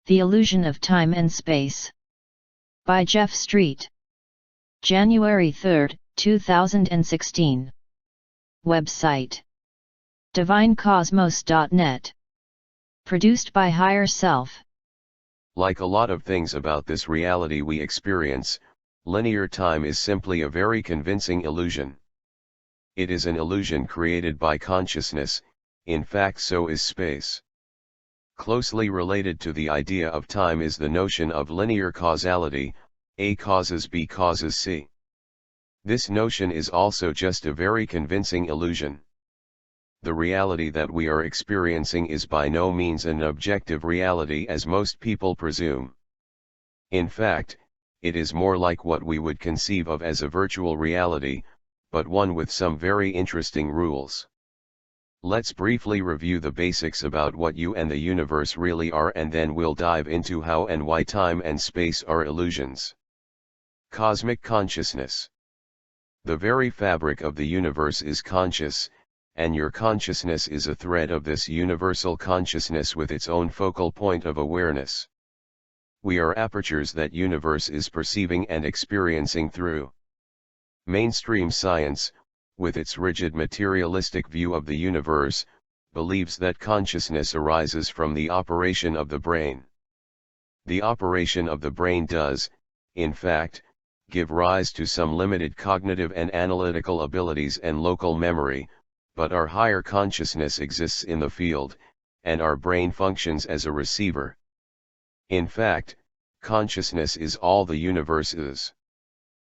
The Illusion of Time and Space. By Jeff Street. January 3, 2016. Website: DivineCosmos.net. Produced by Higher Self. Like a lot of things about this reality we experience, linear time is simply a very convincing illusion. It is an illusion created by consciousness. In fact, so is space. Closely related to the idea of time is the notion of linear causality, A causes B causes C. This notion is also just a very convincing illusion. The reality that we are experiencing is by no means an objective reality as most people presume. In fact, it is more like what we would conceive of as a virtual reality, but one with some very interesting rules. Let's briefly review the basics about what you and the universe really are, and then we'll dive into how and why time and space are illusions. Cosmic consciousness. The very fabric of the universe is conscious, and your consciousness is a thread of this universal consciousness with its own focal point of awareness. We are apertures that universe is perceiving and experiencing through. Mainstream science, with its rigid materialistic view of the universe, believes that consciousness arises from the operation of the brain. The operation of the brain does, in fact, give rise to some limited cognitive and analytical abilities and local memory, but our higher consciousness exists in the field, and our brain functions as a receiver. In fact, consciousness is all the universe is.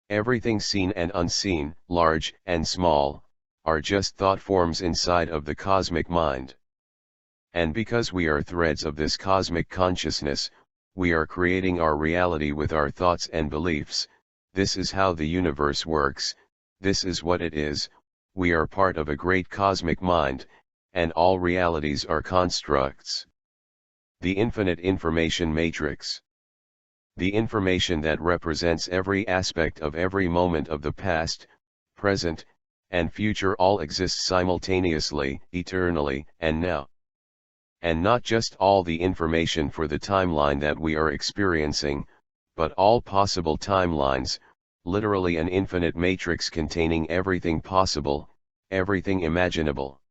Everything seen and unseen, large and small, are just thought forms inside of the cosmic mind. And because we are threads of this cosmic consciousness, we are creating our reality with our thoughts and beliefs. This is how the universe works, this is what it is. We are part of a great cosmic mind, and all realities are constructs. The infinite information matrix. The information that represents every aspect of every moment of the past, present, and future all exists simultaneously, eternally, and now. And not just all the information for the timeline that we are experiencing, but all possible timelines, literally an infinite matrix containing everything possible, everything imaginable.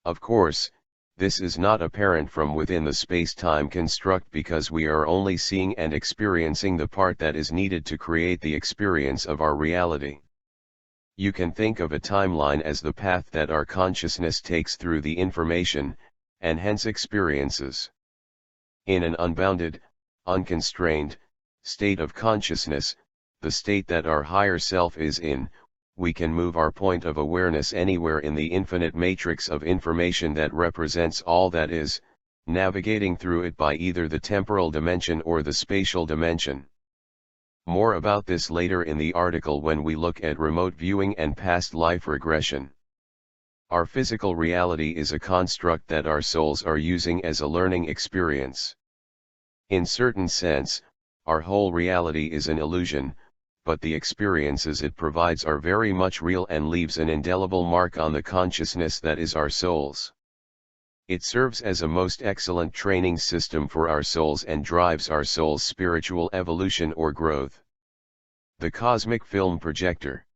Of course, this is not apparent from within the space-time construct because we are only seeing and experiencing the part that is needed to create the experience of our reality. You can think of a timeline as the path that our consciousness takes through the information, and hence experiences. In an unbounded, unconstrained state of consciousness, the state that our higher self is in, we can move our point of awareness anywhere in the infinite matrix of information that represents all that is, navigating through it by either the temporal dimension or the spatial dimension. More about this later in the article when we look at remote viewing and past life regression. Our physical reality is a construct that our souls are using as a learning experience. In certain sense, our whole reality is an illusion, but the experiences it provides are very much real and leaves an indelible mark on the consciousness that is our souls. It serves as a most excellent training system for our souls and drives our soul's spiritual evolution or growth. The cosmic film projector.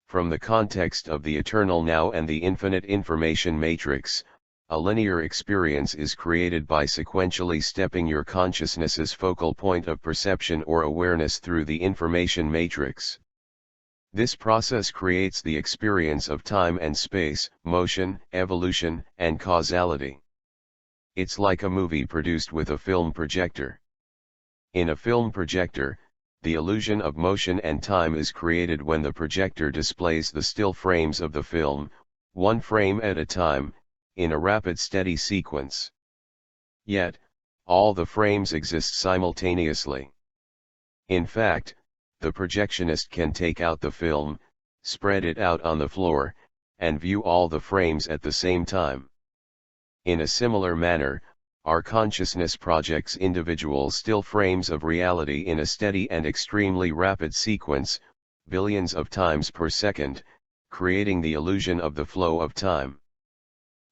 From the context of the eternal now and the infinite information matrix, a linear experience is created by sequentially stepping your consciousness's focal point of perception or awareness through the information matrix. This process creates the experience of time and space, motion, evolution, and causality. It's like a movie produced with a film projector. In a film projector, the illusion of motion and time is created when the projector displays the still frames of the film, one frame at a time, in a rapid steady sequence. Yet, all the frames exist simultaneously. In fact, the projectionist can take out the film, spread it out on the floor, and view all the frames at the same time. In a similar manner, our consciousness projects individual still frames of reality in a steady and extremely rapid sequence, billions of times per second, creating the illusion of the flow of time.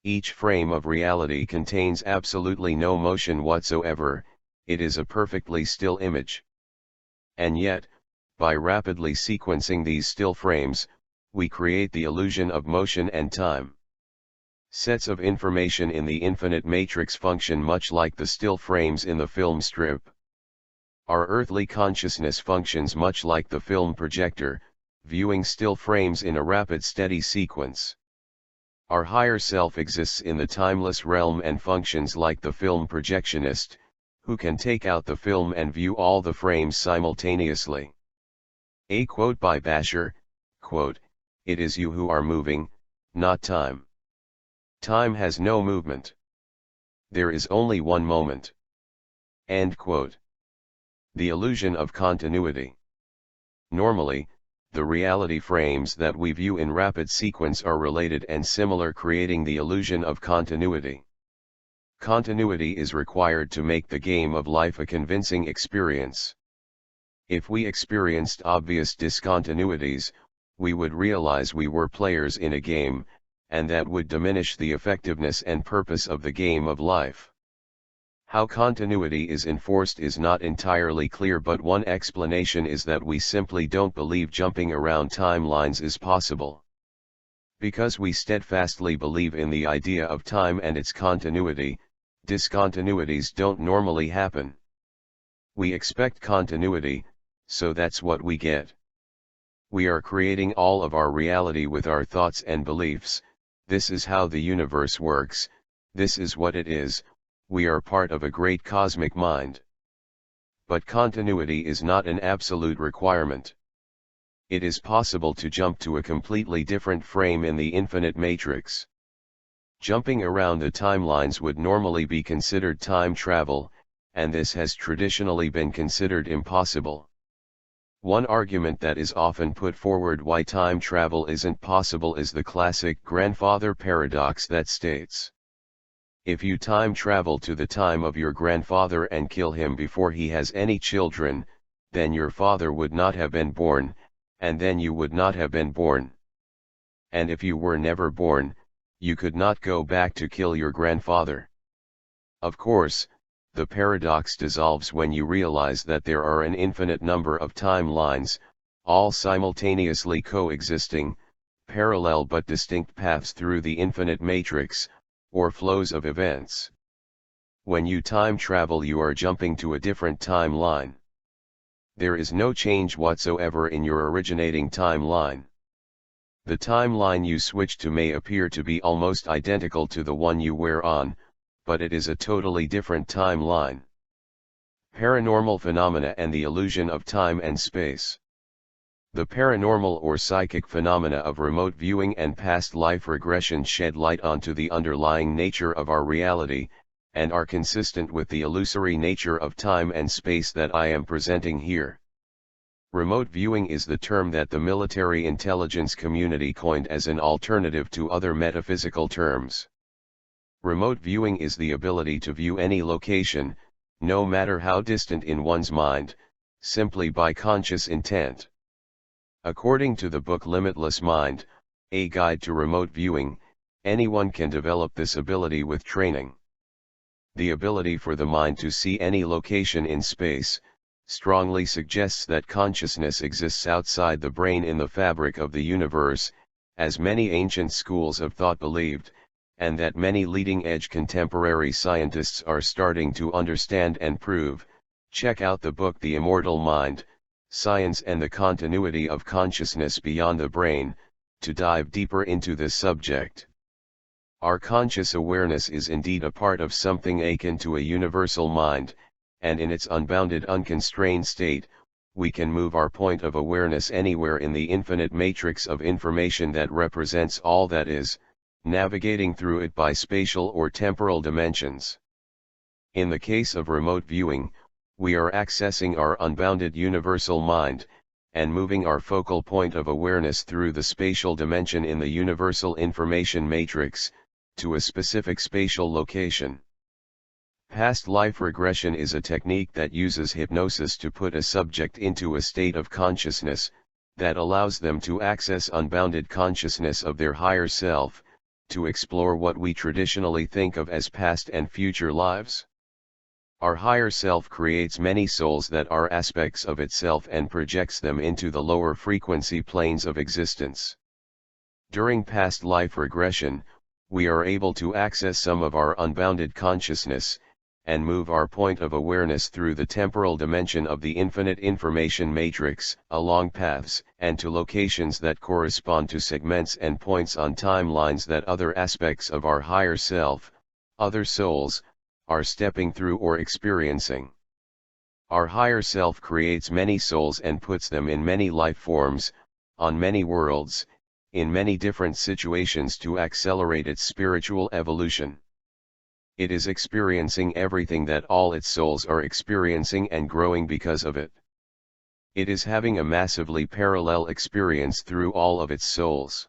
Each frame of reality contains absolutely no motion whatsoever, it is a perfectly still image. And yet, by rapidly sequencing these still frames, we create the illusion of motion and time. Sets of information in the infinite matrix function much like the still frames in the film strip. Our earthly consciousness functions much like the film projector, viewing still frames in a rapid steady sequence. Our higher self exists in the timeless realm and functions like the film projectionist, who can take out the film and view all the frames simultaneously. A quote by Basher, quote, "It is you who are moving, not time. Time has no movement. There is only one moment." End quote. The illusion of continuity. Normally, the reality frames that we view in rapid sequence are related and similar, creating the illusion of continuity. Continuity is required to make the game of life a convincing experience. If we experienced obvious discontinuities, we would realize we were players in a game, and that would diminish the effectiveness and purpose of the game of life. How continuity is enforced is not entirely clear, but one explanation is that we simply don't believe jumping around timelines is possible. Because we steadfastly believe in the idea of time and its continuity, discontinuities don't normally happen. We expect continuity, so that's what we get. We are creating all of our reality with our thoughts and beliefs. This is how the universe works, this is what it is. We are part of a great cosmic mind. But continuity is not an absolute requirement. It is possible to jump to a completely different frame in the infinite matrix. Jumping around the timelines would normally be considered time travel, and this has traditionally been considered impossible. One argument that is often put forward why time travel isn't possible is the classic grandfather paradox that states, if you time travel to the time of your grandfather and kill him before he has any children, then your father would not have been born, and then you would not have been born. And if you were never born, you could not go back to kill your grandfather. Of course, the paradox dissolves when you realize that there are an infinite number of timelines, all simultaneously coexisting, parallel but distinct paths through the infinite matrix, or flows of events. When you time travel, you are jumping to a different timeline. There is no change whatsoever in your originating timeline. The timeline you switch to may appear to be almost identical to the one you were on, but it is a totally different timeline. Paranormal phenomena and the illusion of time and space. The paranormal or psychic phenomena of remote viewing and past life regression shed light onto the underlying nature of our reality, and are consistent with the illusory nature of time and space that I am presenting here. Remote viewing is the term that the military intelligence community coined as an alternative to other metaphysical terms. Remote viewing is the ability to view any location, no matter how distant in one's mind, simply by conscious intent. According to the book Limitless Mind, A Guide to Remote Viewing, anyone can develop this ability with training. The ability for the mind to see any location in space strongly suggests that consciousness exists outside the brain in the fabric of the universe, as many ancient schools of thought believed, and that many leading-edge contemporary scientists are starting to understand and prove. Check out the book The Immortal Mind, Science and the Continuity of Consciousness Beyond the Brain, to dive deeper into this subject. Our conscious awareness is indeed a part of something akin to a universal mind, and in its unbounded unconstrained state, we can move our point of awareness anywhere in the infinite matrix of information that represents all that is, navigating through it by spatial or temporal dimensions. In the case of remote viewing, we are accessing our unbounded universal mind, and moving our focal point of awareness through the spatial dimension in the universal information matrix, to a specific spatial location. Past life regression is a technique that uses hypnosis to put a subject into a state of consciousness, that allows them to access unbounded consciousness of their higher self, to explore what we traditionally think of as past and future lives. Our higher self creates many souls that are aspects of itself and projects them into the lower frequency planes of existence. During past life regression, we are able to access some of our unbounded consciousness, and move our point of awareness through the temporal dimension of the infinite information matrix, along paths, and to locations that correspond to segments and points on timelines that other aspects of our higher self, other souls, are stepping through or experiencing. Our higher self creates many souls and puts them in many life forms, on many worlds, in many different situations to accelerate its spiritual evolution. It is experiencing everything that all its souls are experiencing and growing because of it. It is having a massively parallel experience through all of its souls.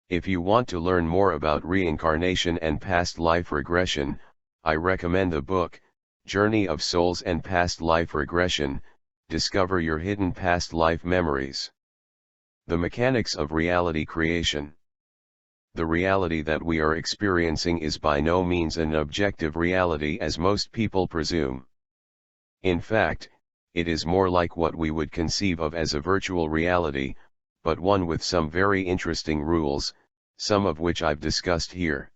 If you want to learn more about reincarnation and past life regression, I recommend the book, Journey of Souls and Past Life Regression, Discover Your Hidden Past Life Memories. The Mechanics of Reality Creation. The reality that we are experiencing is by no means an objective reality as most people presume. In fact, it is more like what we would conceive of as a virtual reality, but one with some very interesting rules, some of which I've discussed here.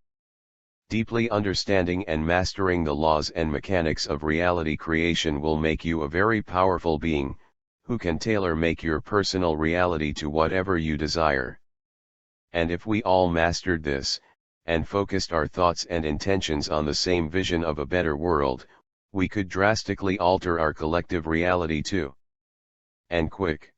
Deeply understanding and mastering the laws and mechanics of reality creation will make you a very powerful being, who can tailor-make your personal reality to whatever you desire. And if we all mastered this, and focused our thoughts and intentions on the same vision of a better world, we could drastically alter our collective reality too. And quick.